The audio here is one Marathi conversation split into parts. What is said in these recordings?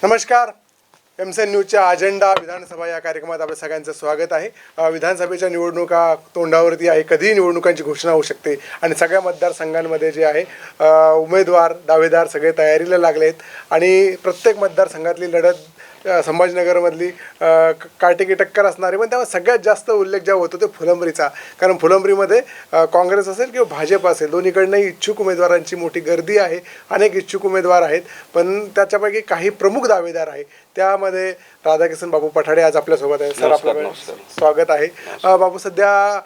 नमस्कार. एमसेन न्यूजच्या अजेंडा विधानसभा या कार्यक्रमात आपल्या सगळ्यांचं स्वागत आहे. विधानसभेच्या निवडणुका तोंडावरती आहे. कधीही निवडणुकांची घोषणा होऊ शकते आणि सगळ्या मतदारसंघांमध्ये जे आहे उमेदवार दावेदार सगळे तयारीला लागले आहेत आणि प्रत्येक मतदारसंघातली लढत संभाजीनगरमधली काटेकी टक्कर असणारी, पण त्यामुळे सगळ्यात जास्त उल्लेख जेव्हा होतो ते फुलंब्रीचा. कारण फुलंब्रीमध्ये काँग्रेस असेल किंवा भाजप असेल दोन्हीकडनंही इच्छुक उमेदवारांची मोठी गर्दी आहे. अनेक इच्छुक उमेदवार आहेत, पण त्याच्यापैकी काही प्रमुख दावेदार आहे. त्यामध्ये राधाकिशन बाबू पठाडे आज आपल्यासोबत आहे. सर, आपलं स्वागत आहे. बाबू सध्या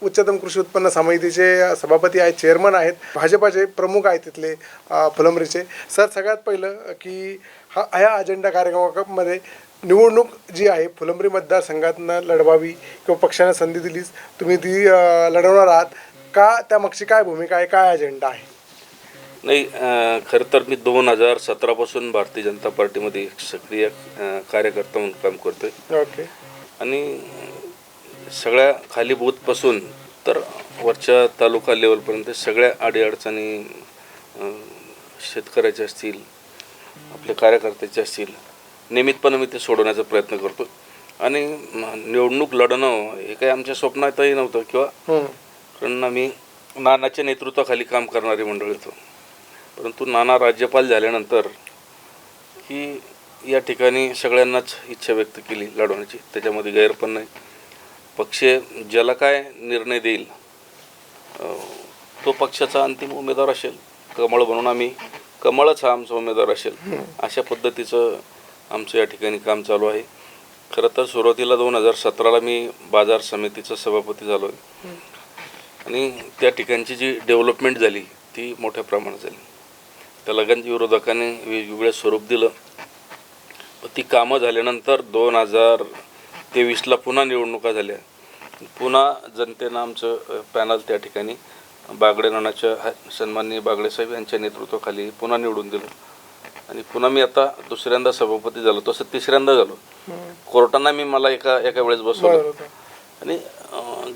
उच्चतम कृषी उत्पन्न समितीचे सभापती आहेत, चेअरमन आहेत, भाजपाचे प्रमुख आहेत तिथले फुलंब्रीचे. सर, सगळ्यात पहिलं की ह्या अजेंडा कार्यक्रमामध्ये निवडणूक जी आहे फुलंब्री मतदारसंघातनं लढवावी किंवा पक्षाने संधी दिलीच तुम्ही ती लढवणार आहात का? त्यामागची काय भूमिका आहे, काय अजेंडा आहे? नाही, खरं तर मी 2017 पासून भारतीय जनता पार्टीमध्ये सक्रिय कार्यकर्ता म्हणून काम करतोय. ओके. आणि सगळ्या खाली बूथपासून तर वरच्या तालुका लेवलपर्यंत सगळ्या अडीअडचणी शेतकऱ्याचे असतील, आपल्या कार्यकर्त्याचे असतील, नियमितपणे मी ते सोडवण्याचा प्रयत्न करतो. आणि निवडणूक लढणं हे काही आमच्या स्वप्नातही नव्हतं किंवा कारण आम्ही नानाच्या नेतृत्वाखाली काम करणारी मंडळी होतो. परंतु नाना राज्यपाल झाल्यानंतर ही या ठिकाणी सगळ्यांनाच इच्छा व्यक्त केली लढवण्याची. त्याच्यामध्ये गैर पण नाही. पक्ष ज्याला काय निर्णय देईल तो पक्षाचा अंतिम उमेदवार असेल. कमळ म्हणून आम्ही कमळच हा आमचा उमेदवार असेल अशा पद्धतीचं आमचं या ठिकाणी काम चालू आहे. खरं तर सुरुवातीला 2017ला मी बाजार समितीचा सभापती झालो आहे आणि त्या ठिकाणची जी डेव्हलपमेंट झाली ती मोठ्या प्रमाणात झाली. त्याला गंज विरोधकांनी वेगवेगळं स्वरूप दिलं. ती कामं झाल्यानंतर 2023ला पुन्हा निवडणुका झाल्या. पुन्हा जनतेनं आमचं पॅनल त्या ठिकाणी बागडे नानाच्या सन्माननीय बागडे साहेब यांच्या नेतृत्वाखाली पुन्हा निवडून दिलं. आणि पुन्हा मी आता दुसऱ्यांदा सभापती झालो, तसं तिसऱ्यांदा झालो. कोर्टांना मला एका वेळेस बसवलं. आणि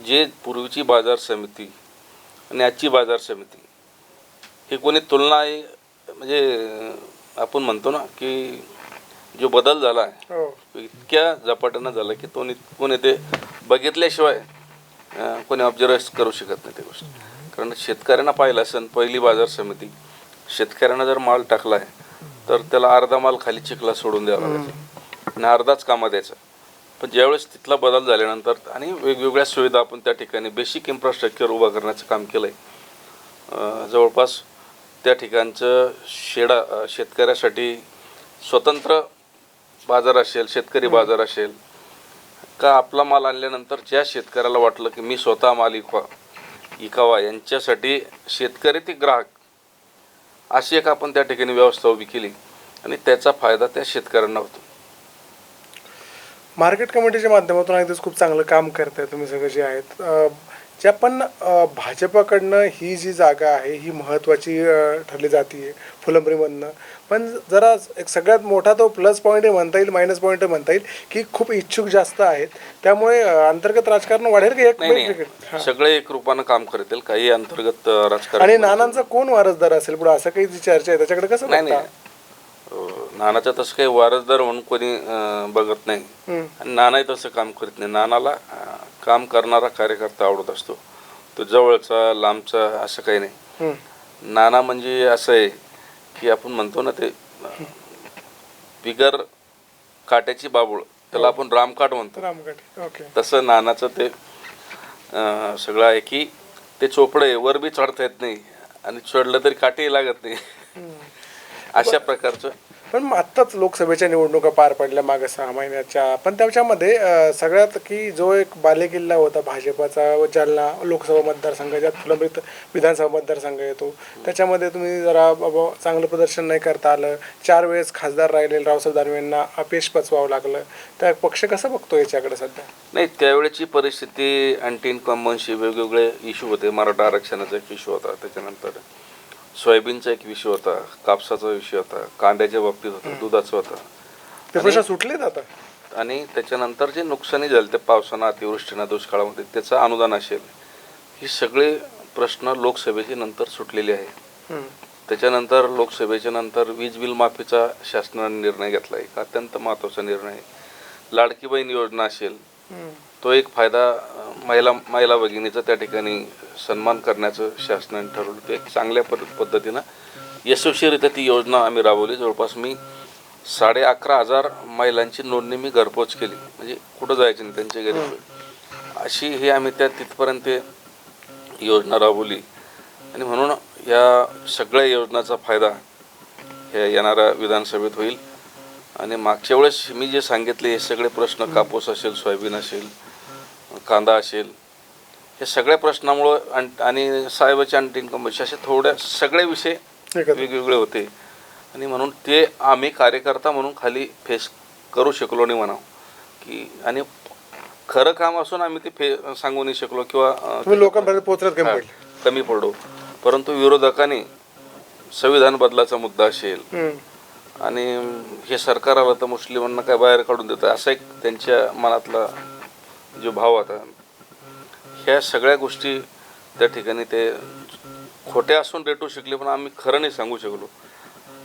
जे पूर्वीची बाजार समिती आणि आजची बाजार समिती ही कोणी तुलना आहे, म्हणजे आपण म्हणतो ना की जो बदल झाला आहे इतक्या झपाट्यानं झाला की कोणी ते बघितल्याशिवाय कोणी ऑब्झर्व करू शकत नाही ते गोष्ट. कारण शेतकऱ्यांना पाहिलं असेल पहिली बाजार समिती, शेतकऱ्यांना जर माल टाकला आहे तर त्याला अर्धा माल खाली चिखला सोडून द्यावा लागायचा आणि अर्धाच कामा द्यायचा. पण ज्यावेळेस तिथला बदल झाल्यानंतर आणि वेगवेगळ्या सुविधा आपण त्या ठिकाणी बेसिक इन्फ्रास्ट्रक्चर उभा करण्याचं काम केलं आहे. जवळपास त्या ठिकाणचं शेतकऱ्यासाठी स्वतंत्र बाजार असेल, शेतकरी बाजार असेल का आपला माल आणल्यानंतर ज्या शेतकऱ्याला वाटलं की मी स्वतः माल इकावा यांच्यासाठी शेतकरी ते ग्राहक अशी एक आपण त्या ठिकाणी व्यवस्था उभी केली आणि त्याचा फायदा त्या शेतकऱ्यांना होतो. मार्केट कमिटीच्या माध्यमातून अगदीच खूप चांगलं काम करताय तुम्ही सगळे जे आहेत. ज्या पण भाजपाकडनं ही जी जागा आहे ही महत्त्वाची ठरली जाते फुलंब्रीमधनं. पण जरा एक सगळ्यात मोठा तो प्लस पॉईंट म्हणता येईल, मायनस पॉईंट म्हणता येईल की खूप इच्छुक जास्त आहेत. त्यामुळे अंतर्गत राजकारण वाढेल की एक सगळे एक रूपानं काम करतील. काही अंतर्गत राजकारण आणि नानांचा कोण वारसदार असेल पुढे असं काही जी चर्चा आहे त्याच्याकडे कसं? नाही, नानाचं तसं काही वारसदार म्हणून कोणी बघत नाही आणि नानाही तसं काम करत नाही. नानाला काम करणारा कार्यकर्ता आवडत असतो, तो जवळचा लांबचा असं काही नाही. नाना म्हणजे असं आहे की आपण म्हणतो ना ते बिगर काट्याची बाबूळ, त्याला आपण रामकाठ म्हणतो. तसं नानाचं ते सगळं आहे की ते चोपडं आहे, वर बी चढता येत नाही आणि चढलं तरी काठीही लागत नाही अशा प्रकारचं. पण आत्ताच लोकसभेच्या निवडणुका पार पडल्या मागे 6 महिन्याच्या. पण त्याच्यामध्ये सगळ्यात की जो एक बालेकिल्ला होता भाजपाचा जालना लोकसभा मतदारसंघ, ज्यात फुलंब्री विधानसभा मतदारसंघ येतो, त्याच्यामध्ये तुम्ही जरा बाबा चांगलं प्रदर्शन नाही करता आलं. 4 वेळेस खासदार राहिलेले रावसाहेब दानवेंना अपयश पचवावं लागलं. त्या पक्ष कसं बघतो याच्याकडे सध्या? नाही, त्यावेळेची परिस्थिती अँटी इन्कम्बन्सी वेगवेगळे इश्यू होते. मराठा आरक्षणाचा एक इश्यू होता, त्याच्यानंतर सोयाबीनचा एक विषय होता, कापसाचा विषय होता, कांद्याच्या बाबतीत होता, दुधाचा होता. ते प्रश्न सुटलेत आता. आणि त्याच्यानंतर जे नुकसानी झाले ते पावसानं, अतिवृष्टीनं, दुष्काळामध्ये त्याचं अनुदान असेल, ही सगळे प्रश्न लोकसभेचे नंतर सुटलेले आहे. त्याच्यानंतर लोकसभेच्या नंतर वीज बिल माफीचा शासनाने निर्णय घेतला आहे, अत्यंत महत्त्वाचा निर्णय आहे. लाडकी बहीण योजना असेल, तो एक फायदा महिला भगिनीचा त्या ठिकाणी सन्मान करण्याचं शासनाने ठरवलं. ते एक चांगल्या पद्धतीनं यशस्वीरित्या ती योजना आम्ही राबवली. जवळपास मी 11,500 महिलांची नोंदणी मी घरपोच केली, म्हणजे कुठं जायचं नाही, त्यांच्या घरी अशी ही आम्ही तिथपर्यंत योजना राबवली. आणि म्हणून या सगळ्या योजनाचा फायदा ह्या येणाऱ्या विधानसभेत होईल. आणि मागच्या वेळेस मी जे सांगितले हे सगळे प्रश्न, कापूस असेल, सोयाबीन असेल, कांदा असेल, हे सगळ्या प्रश्नामुळं आणि साहेबाची अँटी इन्कम असे थोड्या सगळे विषय वेगवेगळे होते. आणि म्हणून ते आम्ही कार्यकर्ता म्हणून खाली फेस करू शकलो नाही म्हणावं की. आणि खरं काम असून आम्ही ते सांगू नाही शकलो किंवा लोकांपर्यंत पोहोचत कमी पडलो. परंतु विरोधकांनी संविधान बदलाचा मुद्दा असेल आणि हे सरकार आलं तर मुस्लिमांना काय बाहेर काढून देतं, असा एक त्यांच्या मनातला जो भाव होता, ह्या सगळ्या गोष्टी त्या ठिकाणी ते खोट्या असून रेटू शकले, पण आम्ही खरं नाही सांगू शकलो.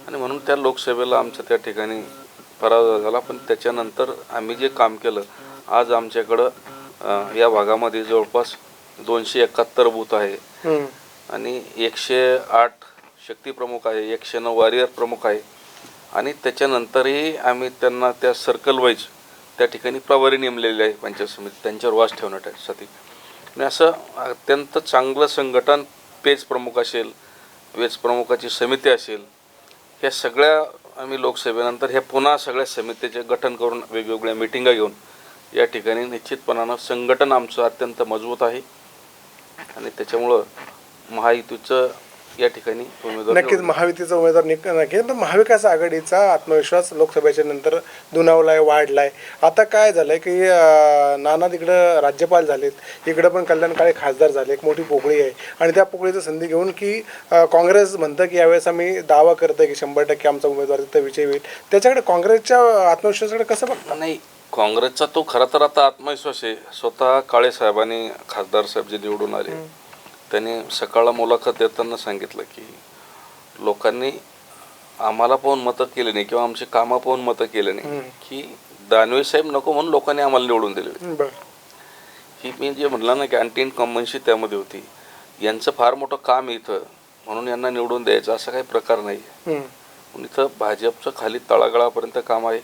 आणि म्हणून त्या लोकसभेला आमच्या त्या ठिकाणी पराभव झाला. पण त्याच्यानंतर आम्ही जे काम केलं, आज आमच्याकडं या भागामध्ये जवळपास 271 बूथ आहे आणि 108 शक्ती प्रमुख आहे, 109 वॉरियर प्रमुख आहे. आणि त्याच्यानंतरही आम्ही त्यांना त्या सर्कल वाईज त्या ठिकाणी प्रभारी नेमलेले आहे पंचायत समिती, त्यांच्यावर वास ठेवण्यासाठी. आणि असं अत्यंत चांगलं संघटन, पेज प्रमुख असेल, पेज प्रमुखाची समिती असेल, ह्या सगळ्या आम्ही लोकसभेनंतर ह्या पुन्हा सगळ्या समितीचे गठन करून वेगवेगळ्या मिटिंगा घेऊन या ठिकाणी निश्चितपणानं संघटन आमचं अत्यंत मजबूत आहे. आणि त्याच्यामुळं महायुतीचं या ठिकाणी उमेदवार नक्कीच महायुतीचा उमेदवार नक्कीच. पण महाविकास आघाडीचा आत्मविश्वास लोकसभेच्या नंतर दुणावलाय, वाढलाय. आता काय झालंय की नाना तिकडं राज्यपाल झालेत, इकडं पण कल्याण काळे खासदार झाले, एक मोठी पोकळी आहे. आणि त्या पोकळीचं संधी घेऊन की काँग्रेस म्हणतं की यावेळेस आम्ही दावा करतोय की 100% आमचा उमेदवार तिथं विजय होईल. त्याच्याकडे काँग्रेसच्या आत्मविश्वासाकडे कसं बघता? नाही, काँग्रेसचा तो खरं तर आता आत्मविश्वास आहे. स्वतः काळे साहेबांनी, खासदार साहेब जे निवडून आले, त्यांनी सकाळला मुलाखत देताना सांगितलं की लोकांनी आम्हाला पाहून मतं केले नाही किंवा आमची कामं पाहून मतं केले नाही, की दानवे साहेब नको म्हणून लोकांनी आम्हाला निवडून दिले. ही मी जे म्हणलं ना की अँटी इन्कम्बन्सी त्यामध्ये होती. यांचं फार मोठं काम इथं म्हणून यांना निवडून द्यायचं असं काही प्रकार नाही. इथं भाजपचं खाली तळागाळापर्यंत काम आहे.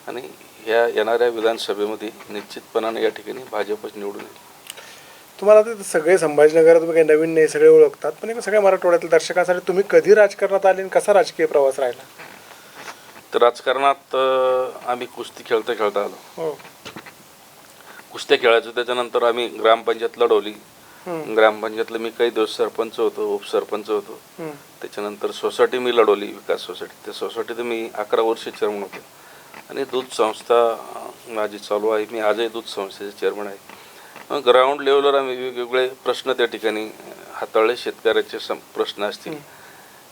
आणि ह्या येणाऱ्या विधानसभेमध्ये निश्चितपणाने या ठिकाणी भाजपच निवडून येईल. तुम्हाला ते सगळे संभाजीनगरात तुम्ही काही नवीन नाही, सगळे ओळखतात, पण एक सगळ्या मराठवाड्यातील दर्शकांसाठी तुम्ही कधी राजकारणात आले आणि कसा राजकीय प्रवास राहिला? तर राजकारणात आम्ही कुस्ती खेळता खेळता आलो. कुस्त्या खेळायचो. त्याच्यानंतर आम्ही ग्रामपंचायत लढवली. ग्रामपंचायतला मी काही दिवस सरपंच होतो, उपसरपंच होतो. त्याच्यानंतर सोसायटी मी लढवली, विकास सोसायटी. त्या सोसायटीत मी 11 वर्ष चेअरमन होतो. आणि दूध संस्था माझी चालू आहे, मी आजही दूध संस्थेचे चेअरमन आहे. ग्राउंड लेवलवर आम्ही वेगवेगळे प्रश्न त्या ठिकाणी हाताळले. शेतकऱ्याचे प्रश्न असतील,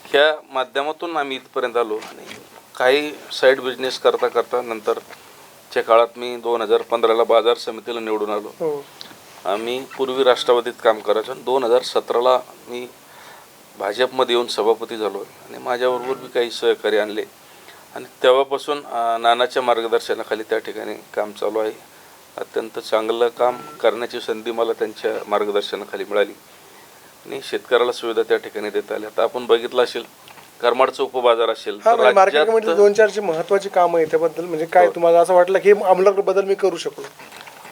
ह्या माध्यमातून आम्ही इथपर्यंत आलो. आणि काही साईड बिझनेस करता करता नंतरच्या काळात मी 2015ला बाजार समितीला निवडून आलो. आम्ही पूर्वी राष्ट्रवादीत काम करायचो. 2017ला मी भाजपमध्ये येऊन सभापती झालो आणि माझ्याबरोबर मी काही सहकारी आणले. आणि तेव्हापासून नानाच्या मार्गदर्शनाखाली त्या ठिकाणी काम चालू आहे. अत्यंत चांगलं काम करण्याची संधी मला त्यांच्या मार्गदर्शनाखाली मिळाली आणि शेतकऱ्याला सुविधा त्या ठिकाणी देता आल्या. आता आपण बघितलं असेल करमाडचं उपबाजार असेल, मार्केटमध्ये 2-4 महत्वाची कामं आहे, त्याबद्दल म्हणजे काय तुम्हाला असं वाटलं की आमूलाग्र बदल मी करू शकलो?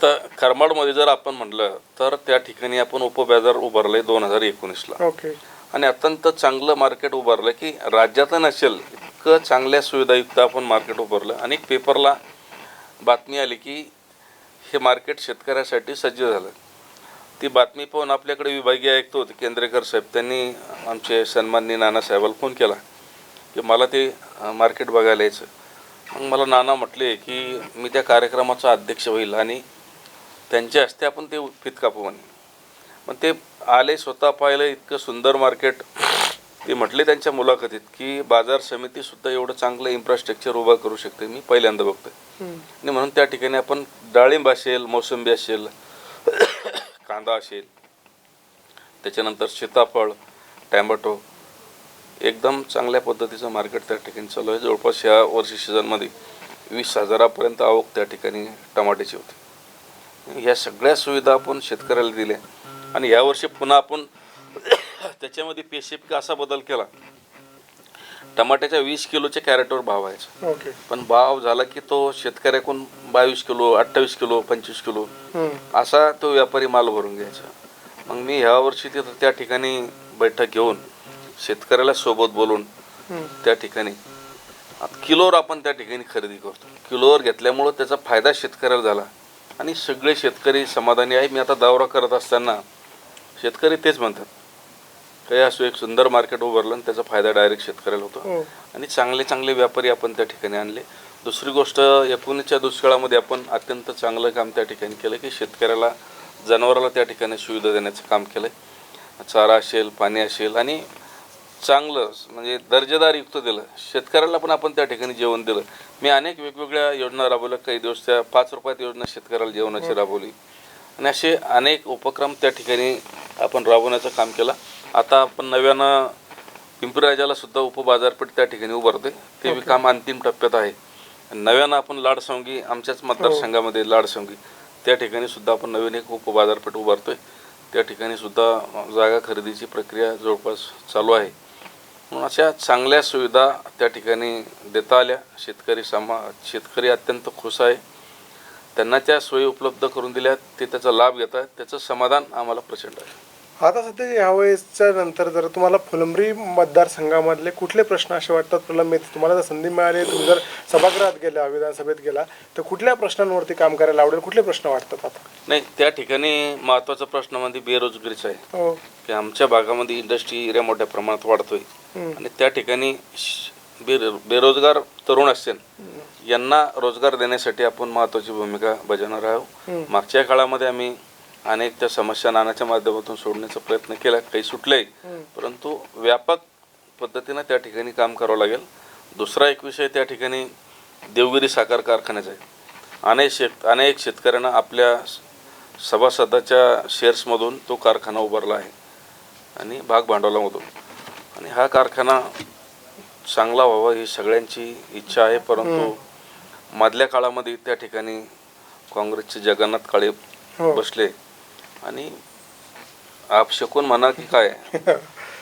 तर करमाडमध्ये जर आपण म्हटलं तर त्या ठिकाणी आपण उपबाजार उभारलंय 2019ला. ओके. आणि अत्यंत चांगलं मार्केट उभारलं की राज्यात नसेल इतकं चांगल्या सुविधायुक्त आपण मार्केट उभारलं. आणि पेपरला बातमी आली की हे मार्केट शेतकऱ्यासाठी सज्ज झालं. ती बातमी पाहून आपल्याकडे विभागीय आयुक्त होते केंद्रेकर साहेब, त्यांनी आमचे सन्माननीय नानासाहेबाला फोन केला की मला ते मार्केट बघायला यायचं. मग मला नाना म्हटले की मी त्या कार्यक्रमाचा अध्यक्ष होईल आणि त्यांच्या हस्ते आपण ते फित कापू म्हणे. पण ते आले, स्वतः पाहिलं, इतकं सुंदर मार्केट. ते म्हटले त्यांच्या मुलाखतीत की बाजार समितीसुद्धा एवढं चांगलं इन्फ्रास्ट्रक्चर उभा करू शकते, मी पहिल्यांदा बघतोय. आणि म्हणून त्या ठिकाणी आपण डाळिंब असेल, मोसंबी असेल, कांदा असेल, त्याच्यानंतर सीताफळ, टॅमॅटो एकदम चांगल्या पद्धतीचं मार्केट त्या ठिकाणी चालू आहे. जवळपास ह्या वर्षी सीझनमध्ये 20,000पर्यंत आवक त्या ठिकाणी टमाट्याची होती. ह्या सगळ्या सुविधा आपण शेतकऱ्याला दिल्या आणि यावर्षी पुन्हा आपण त्याच्यामध्ये स्पेसिफिक असा बदल केला. टमाट्याच्या 20 किलोच्या कॅरेटवर भाव व्हायचा, ओके. पण भाव झाला की तो शेतकऱ्याकडून 22 किलो, 28 किलो, 25 किलो असा तो व्यापारी माल भरून घ्यायचा. मग मी ह्या वर्षी तिथं त्या ठिकाणी बैठक घेऊन शेतकऱ्याला सोबत बोलून त्या ठिकाणी किलोवर आपण त्या ठिकाणी खरेदी करतो. किलोवर घेतल्यामुळं त्याचा फायदा शेतकऱ्याला झाला आणि सगळे शेतकरी समाधानी आहे. मी आता दौरा करत असताना शेतकरी तेच म्हणतात, काही असो एक सुंदर मार्केट उभारलं आणि त्याचा फायदा डायरेक्ट शेतकऱ्याला होतो आणि चांगले चांगले व्यापारी आपण त्या ठिकाणी आणले. दुसरी गोष्ट, 19च्या दुष्काळामध्ये आपण अत्यंत चांगलं काम त्या ठिकाणी केलं की शेतकऱ्याला, जनावराला त्या ठिकाणी सुविधा देण्याचं काम केलं. चारा असेल, पाणी असेल आणि चांगलं म्हणजे दर्जेदारयुक्त दिलं. शेतकऱ्याला पण आपण त्या ठिकाणी जेवण दिलं. मी अनेक वेगवेगळ्या योजना राबवल्या. काही दिवस त्या 5 रुपयात योजना शेतकऱ्याला जेवणाची राबवली आणि असे अनेक उपक्रम त्या ठिकाणी आपण राबवण्याचं काम केलं. आता आपण नव्यानं पिंपरी राजाला सुद्धा उपबाजारपेठ त्या ठिकाणी उभारते. ते बी काम अंतिम टप्प्यात आहे. नव्यानं आपण लाडसंगी, आमच्याच मतदारसंघामध्ये लाडसंगी त्या ठिकाणी सुद्धा आपण नवीन एक उपबाजारपेठ उभारतोय. त्या ठिकाणी सुद्धा जागा खरेदीची प्रक्रिया जवळपास चालू आहे. म्हणून अशा चांगल्या सुविधा त्या ठिकाणी देता आल्या. शेतकरी अत्यंत खुश आहे. त्यांना त्या सोयी उपलब्ध करून दिल्या, ते त्याचा लाभ घेत आहेत. त्याचं समाधान आम्हाला प्रचंड आहे. आता सध्या यावेळेसच्या नंतर जर तुम्हाला फुलंब्री मतदारसंघामधले कुठले प्रश्न असे वाटतात प्रलंबित, तुम्हाला जर संधी मिळाली, तुम्ही जर सभागृहात गेला, विधानसभेत गेला, तर कुठल्या प्रश्नांवरती काम करायला आवडेल? कुठले प्रश्न वाटतात आता? नाही, त्या ठिकाणी महत्त्वाचा प्रश्न म्हणजे बेरोजगारीचा आहे की आमच्या भागामध्ये इंडस्ट्री एरिया मोठ्या प्रमाणात वाढतोय आणि त्या ठिकाणी बेरोजगार तरुण असतील यांना रोजगार देण्यासाठी आपण महत्त्वाची भूमिका बजावणार आहोत. मागच्या काळामध्ये आम्ही अनेक त्या समस्या नाण्याच्या माध्यमातून सोडण्याचा प्रयत्न केला. काही सुटले, परंतु व्यापक पद्धतीनं त्या ठिकाणी काम करावं लागेल. दुसरा एक विषय त्या ठिकाणी देवगिरी साखर कारखान्याचा आहे. अनेक शेतकऱ्यांना आपल्या सभासदाच्या शेअर्समधून तो कारखाना उभारला आहे आणि भाग भांडवलामधून, आणि हा कारखाना चांगला व्हावा ही सगळ्यांची इच्छा आहे. परंतु मधल्या काळामध्ये त्या ठिकाणी काँग्रेसचे जगन्नाथ काळे बसले आणि आपशकून म्हणा की काय,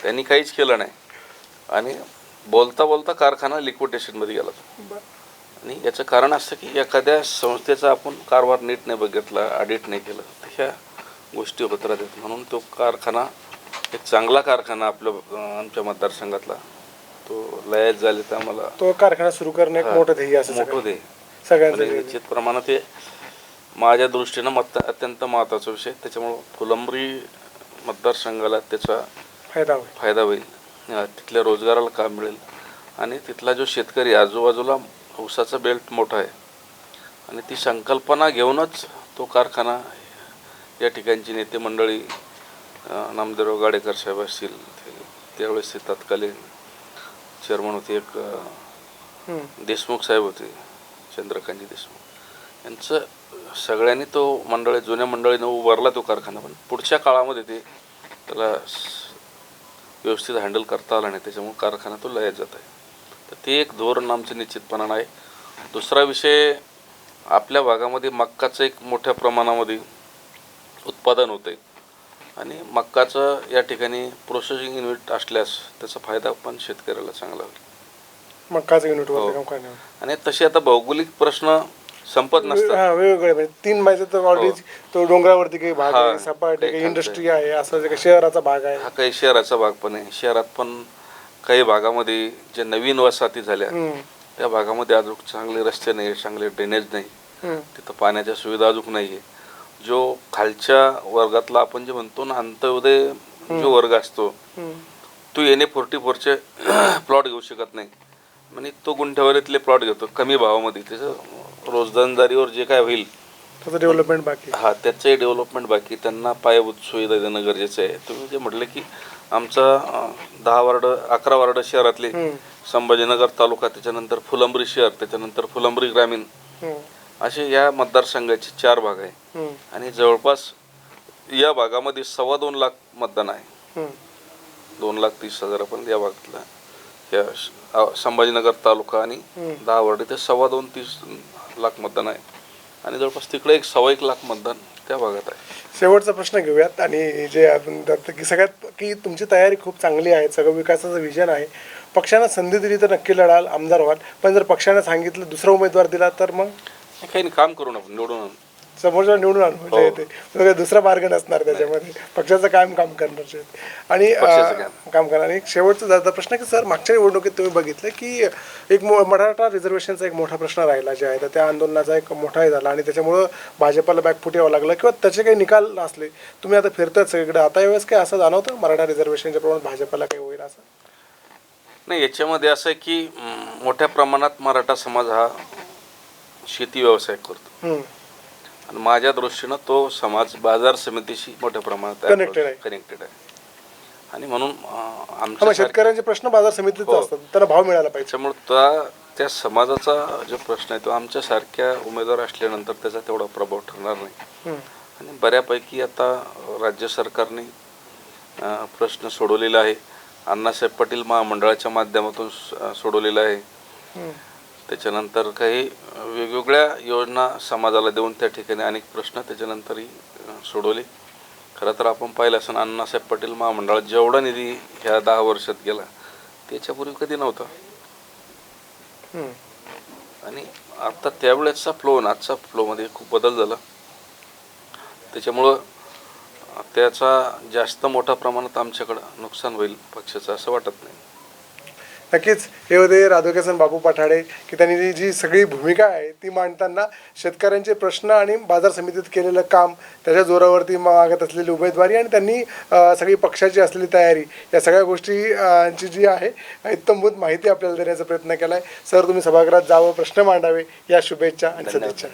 त्यांनी काहीच केलं नाही आणि बोलता बोलता कारखाना लिक्विडेशनमध्ये गेला. आणि याचं कारण असतं की एखाद्या संस्थेचा आपण कारभार नीट नाही बघितला, ऑडिट नाही केलं, तर ह्या गोष्टी होत राहतात. म्हणून तो कारखाना एक चांगला कारखाना आमच्या मतदारसंघातला तो लयात झाले, तर आम्हाला तो कारखाना सुरू करणं एक मोठं ध्येय असं मोठं ध्येय सगळ्यांचं. निश्चित प्रमाणात ते माझ्या दृष्टीनं अत्यंत महत्त्वाचा विषय. त्याच्यामुळं फुलंब्री मतदारसंघाला त्याचा फायदा होईल. तिथल्या रोजगाराला काम मिळेल आणि तिथला जो शेतकरी, आजूबाजूला ऊसाचा बेल्ट मोठा आहे आणि ती संकल्पना घेऊनच तो कारखाना, या ठिकाणची नेते मंडळी, नामदेवराव गाडेकर साहेब असतील, त्यावेळेस ते तत्कालीन चेअरमन होते, एक देशमुख साहेब होते, चंद्रकांतजी देशमुख, यांचं सगळ्यांनी तो जुन्या मंडळीनं उभारला तो कारखाना. पण पुढच्या काळामध्ये त्याला व्यवस्थित हँडल करता आला नाही, त्याच्यामुळे कारखाना तो लयात जात आहे. तर ते एक धोरण आमचं निश्चितपणानं आहे. दुसरा विषय, आपल्या भागामध्ये मक्काचं एक मोठ्या प्रमाणामध्ये उत्पादन होतं आहे आणि मक्काचं या ठिकाणी प्रोसेसिंग युनिट असल्यास त्याचा फायदा पण शेतकऱ्याला चांगला होईल. मक्काचं युनिट आणि तसे आता भौगोलिक प्रश्न संपत नसतात, वेगवेगळे 3 बायचं तर ऑलरेडी तो डोंगरावरती काही भाग आहे, सपाट काही इंडस्ट्री आहे, असं काही शहराचा भाग आहे. हा काही शहराचा भाग पण आहे. शहरात पण काही भागामध्ये जे नवीन वसाहती झाल्या त्या भागामध्ये अजून चांगले रस्ते नाही, चांगले ड्रेनेज नाही, तिथं पाण्याच्या सुविधा अजून नाही आहे. जो खालच्या वर्गातला आपण जे म्हणतो ना अंत्योदय जो वर्ग असतो, तो NA44चे प्लॉट घेऊ शकत नाही, म्हणजे तो गुंठ्यावरीतले प्लॉट घेतो कमी भावामध्ये. त्याचं रोजंदारीवर जे काय होईल त्याचं डेव्हलपमेंट बाकी, त्याचंही डेव्हलपमेंट बाकी. त्यांना पायाभूत सुविधा देणं गरजेचं आहे. तुम्ही जे म्हटलं की आमचा 11 वार्ड शहरातले, संभाजीनगर तालुका, त्याच्यानंतर फुलंब्री शहर, त्याच्यानंतर फुलंब्री ग्रामीण, असे या मतदारसंघाचे 4 भाग आहे आणि जवळपास या भागामध्ये 2.25 लाख मतदान आहे. 2,30,000 पण या भागातला. या संभाजीनगर तालुका आणि 10 वार्ड इथे 2.25 लाख मतदान आहे आणि जवळपास तिकडे 1.25 लाख मतदान त्या भागात आहे. शेवटचा प्रश्न घेऊयात आणि जे आपण की सगळ्यात की तुमची तयारी खूप चांगली आहे, सगळं विकासाचं विजन आहे. पक्षानं संधी दिली तर नक्की लढाल, आमदार व्हाल, पण जर पक्षानं सांगितलं दुसरा उमेदवार दिला तर मग काही नाही, काम करून आपण निवडून आणू. समोरच्या निवडून आणू म्हणजे हो. ते म्हणजे दुसरा मार्ग नसणार त्याच्यामध्ये, पक्षाचं काम करणार ते. आणि पक्षाचं काम करणार. आणि शेवटचा जाता प्रश्न की सर मागच्या निवडणुकीत तुम्ही बघितलं की एक मराठा रिझर्वेशनचा एक मोठा प्रश्न राहिला जे आहे तर त्या आंदोलनाचा एक मोठा हे झाला आणि त्याच्यामुळं भाजपला बॅकफूट यावं लागलं किंवा त्याचे काही निकाल असले. तुम्ही आता फिरतात सगळीकडे, आता यावेळेस काय असं जाणवतं मराठा रिझर्वेशनच्या प्रमाणात भाजपला काही होईल असं? नाही, याच्यामध्ये असं आहे की मोठ्या प्रमाणात मराठा समाज हा शेती व्यवसाय करतो आणि माझ्या दृष्टीनं तो समाज बाजार समितीशी मोठ्या प्रमाणात कनेक्टेड आहे आणि म्हणून आमच्या शेतकऱ्यांचे प्रश्न बाजार समितीत असतात, त्यांना भाव मिळाला पाहिजे. त्यामुळे त्या समाजाचा जो प्रश्न आहे तो आमच्यासारख्या उमेदवार असल्यानंतर त्याचा तेवढा प्रभाव ठरणार नाही. आणि बऱ्यापैकी आता राज्य सरकारने प्रश्न सोडवलेला आहे, अण्णासाहेब पाटील महामंडळाच्या माध्यमातून सोडवलेला आहे. त्याच्यानंतर काही वेगवेगळ्या योजना समाजाला देऊन त्या ठिकाणी अनेक प्रश्न त्याच्यानंतरही सोडवले. खरं तर आपण पाहिलं असं अण्णासाहेब पाटील महामंडळात जेवढा निधी ह्या 10 वर्षात गेला त्याच्यापूर्वी कधी नव्हता. आणि आता त्यावेळेसचा फ्लो आणि आजचा फ्लोमध्ये खूप बदल झाला. त्याच्यामुळं त्याचा जास्त मोठ्या प्रमाणात आमच्याकडं नुकसान होईल पक्षाचं असं वाटत नाही. नक्कीच हे होते राधाकिशन बापू पठाडे की त्यांनी जी सगळी भूमिका आहे ती मांडताना शेतकऱ्यांचे प्रश्न आणि बाजार समितीत केलेलं काम, त्याच्या जोरावरती मागत असलेली उमेदवारी आणि त्यांनी सगळी पक्षाची असलेली तयारी, या सगळ्या गोष्टींची जी आहे इत्थंभूत माहिती आपल्याला देण्याचा प्रयत्न केला आहे. सर, तुम्ही सभागृहात जावं, प्रश्न मांडावे, या शुभेच्छा आणि सदिच्छा.